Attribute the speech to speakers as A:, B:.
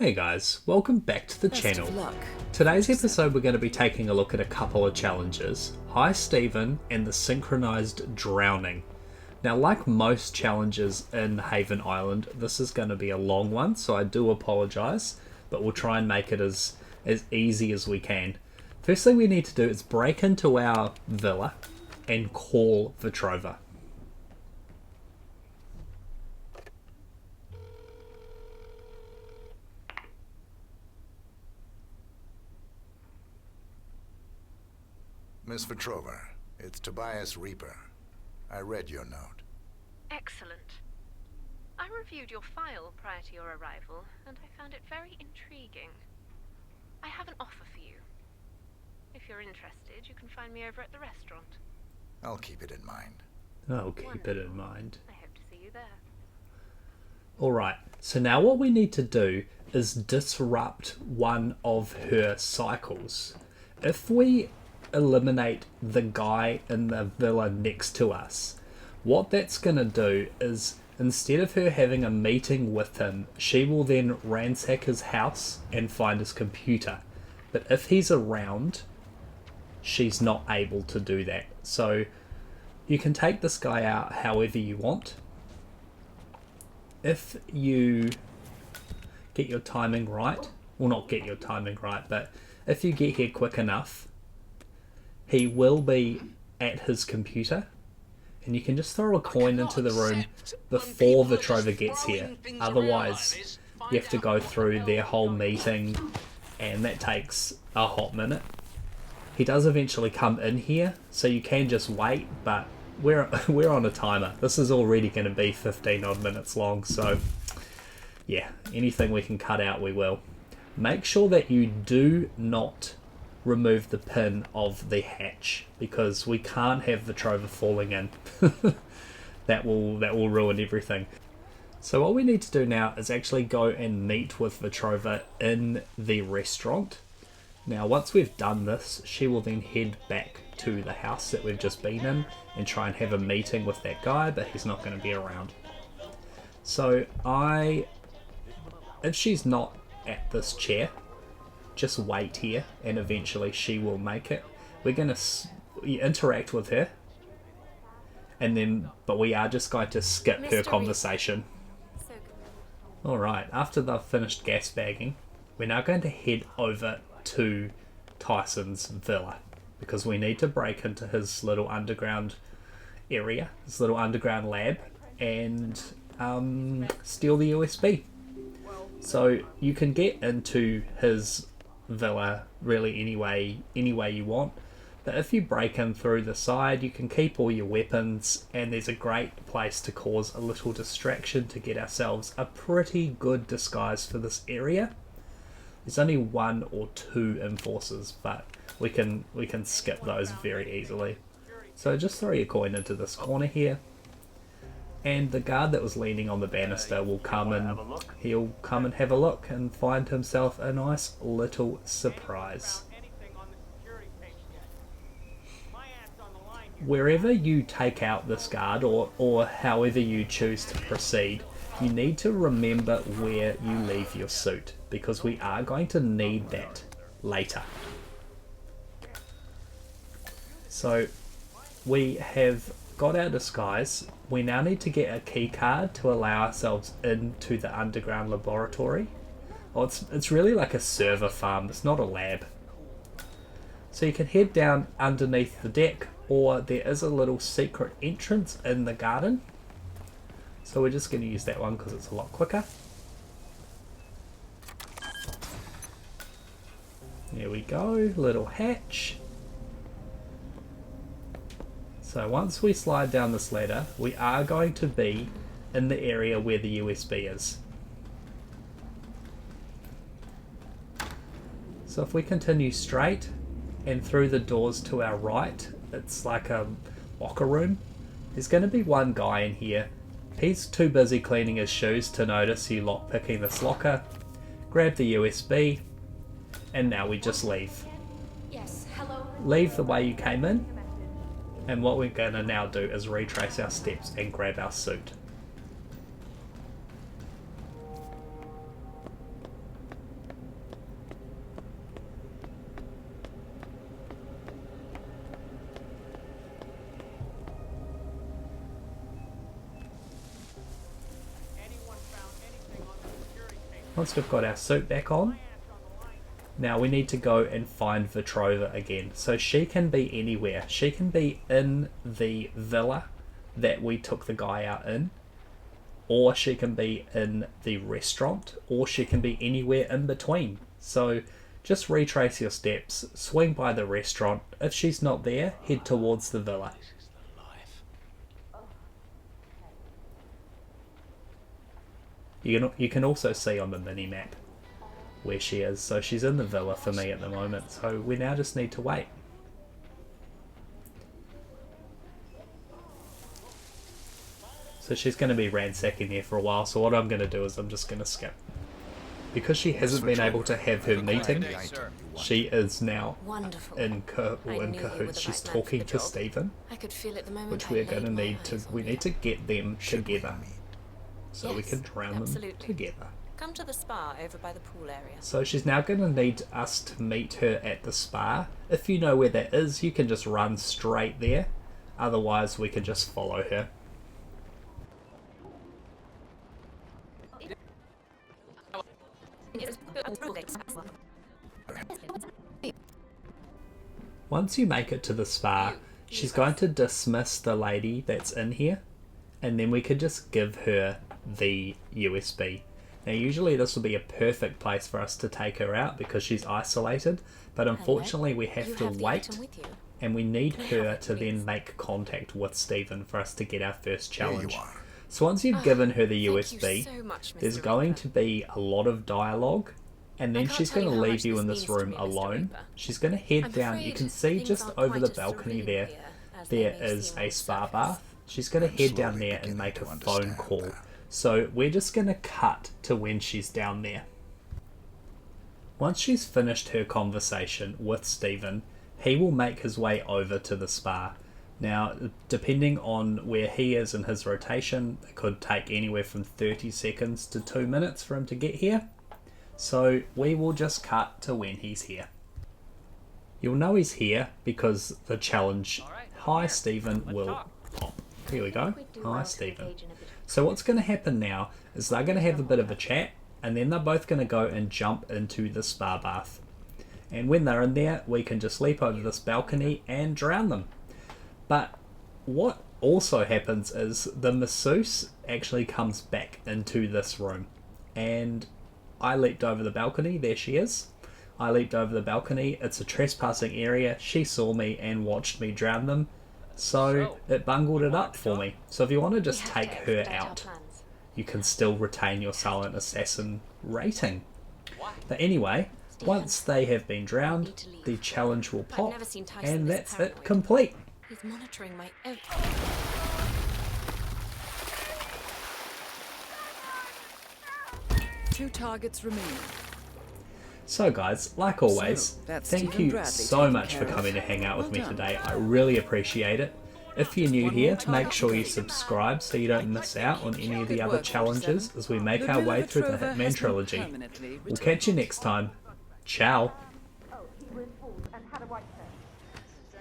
A: Hey guys, welcome back to the channel. Today's episode we're going to be taking a look at a couple of challenges. Hi Stephen and the Synchronized Drowning. Now like most challenges in Haven Island, this is going to be a long one, so I do apologise, but we'll try and make it as easy as we can. First thing we need to do is break into our villa and call Fbombe.
B: Miss Fbombe, it's Tobias Reaper. I read your note.
C: Excellent. I reviewed your file prior to your arrival, and I found it very intriguing. I have an offer for you. If you're interested, you can find me over at the restaurant.
B: I'll keep it in mind.
A: I'll keep it in mind.
C: I hope to see you there.
A: Alright, so now what we need to do is disrupt one of her cycles. If we eliminate the guy in the villa next to us, what that's going to do is, instead of her having a meeting with him, she will then ransack his house and find his computer. But if he's around, she's not able to do that. So you can take this guy out however you want. If you get your timing right, well, not get your timing right, but if you get here quick enough, he will be at his computer, and you can just throw a coin into the room before Fbombe gets here. Otherwise, you have to go through their whole meeting, and that takes a hot minute. He does eventually come in here, so you can just wait, but we're on a timer. This is already going to be 15 odd minutes long, so yeah, anything we can cut out we will. Make sure that you do not remove the pin of the hatch, because we can't have Fbombe falling in. that will ruin everything. So what we need to do now is actually go and meet with Fbombe in the restaurant. Now once we've done this, she will then head back to the house that we've just been in and try and have a meeting with that guy, but he's not going to be around. So if she's not at this chair, just wait here and eventually she will make it. We're going to interact with her, but we are just going to skip her conversation. Alright, after they've finished gas bagging, we're now going to head over to Tyson's villa, because we need to break into his little underground area, his little underground lab, and steal the USB. So you can get into his villa really any way you want, but if you break in through the side, you can keep all your weapons, and there's a great place to cause a little distraction to get ourselves a pretty good disguise for this area. There's only 1 or 2 enforcers, but we can skip those very easily. So just throw your coin into this corner here, and the guard that was leaning on the banister will come and he'll come and have a look and find himself a nice little surprise. Wherever you take out this guard, or however you choose to proceed, you need to remember where you leave your suit, because we are going to need that later. So we have got our disguise. We now need to get a key card to allow ourselves into the underground laboratory. Oh, it's really like a server farm, it's not a lab. So you can head down underneath the deck, or there is a little secret entrance in the garden. So we're just going to use that one because it's a lot quicker. There we go, little hatch. So once we slide down this ladder, we are going to be in the area where the USB is. So if we continue straight and through the doors to our right, it's like a locker room. There's going to be one guy in here. He's too busy cleaning his shoes to notice you lockpicking this locker. Grab the USB, and now we just leave.
D: Yes, hello.
A: Leave the way you came in. And what we're going to now do is retrace our steps and grab our suit. Once we've got our suit back on, now we need to go and find Vetrova again. So she can be anywhere. She can be in the villa that we took the guy out in, or she can be in the restaurant, or she can be anywhere in between. So just retrace your steps, swing by the restaurant. If she's not there, head towards the villa. You can also see on the mini-map where she is. So she's in the villa for me at the moment. So we now just need to wait. So she's going to be ransacking there for a while. So what I'm going to do is I'm just going to skip. Because she hasn't been able to have her meeting, she is now in cahoots. She's talking to Stephen, which we're going to need to. We need to get them together, so we can drown them together.
D: Come to the spa over by the pool area.
A: So she's now going to need us to meet her at the spa. If you know where that is, you can just run straight there. Otherwise, we can just follow her. Once you make it to the spa, she's going to dismiss the lady that's in here, and then we could just give her the USB. Now usually this will be a perfect place for us to take her out because she's isolated, but unfortunately we have to wait, and we need her to then make contact with Stephen for us to get our first challenge. So once you've given her the USB, there's going to be a lot of dialogue, and then she's going to leave you in this room alone. She's going to head down. You can see just over the balcony there is a spa bath. She's going to head down there and make a phone call. So we're just going to cut to when she's down there. Once she's finished her conversation with Stephen, he will make his way over to the spa. Now, depending on where he is in his rotation, it could take anywhere from 30 seconds to 2 minutes for him to get here. So we will just cut to when he's here. You'll know he's here because the challenge, Hi Stephen, will pop. Here we go. Hi Stephen. So what's going to happen now is they're going to have a bit of a chat, and then they're both going to go and jump into the spa bath. And when they're in there, we can just leap over this balcony and drown them. But what also happens is the masseuse actually comes back into this room, and I leaped over the balcony. There she is. I leaped over the balcony. It's a trespassing area. She saw me and watched me drown them, so it bungled it up for me. So if you want to just take her out, you can still retain your silent assassin rating. But anyway, once they have been drowned, the challenge will pop, and that's it complete.
D: He's monitoring my
E: Two targets remain.
A: So guys, like always, thank you so much for coming to hang out with me today. I really appreciate it. If you're new here, make sure you subscribe so you don't miss out on any of the other challenges as we make our way through the Hitman trilogy. We'll catch you next time. Ciao.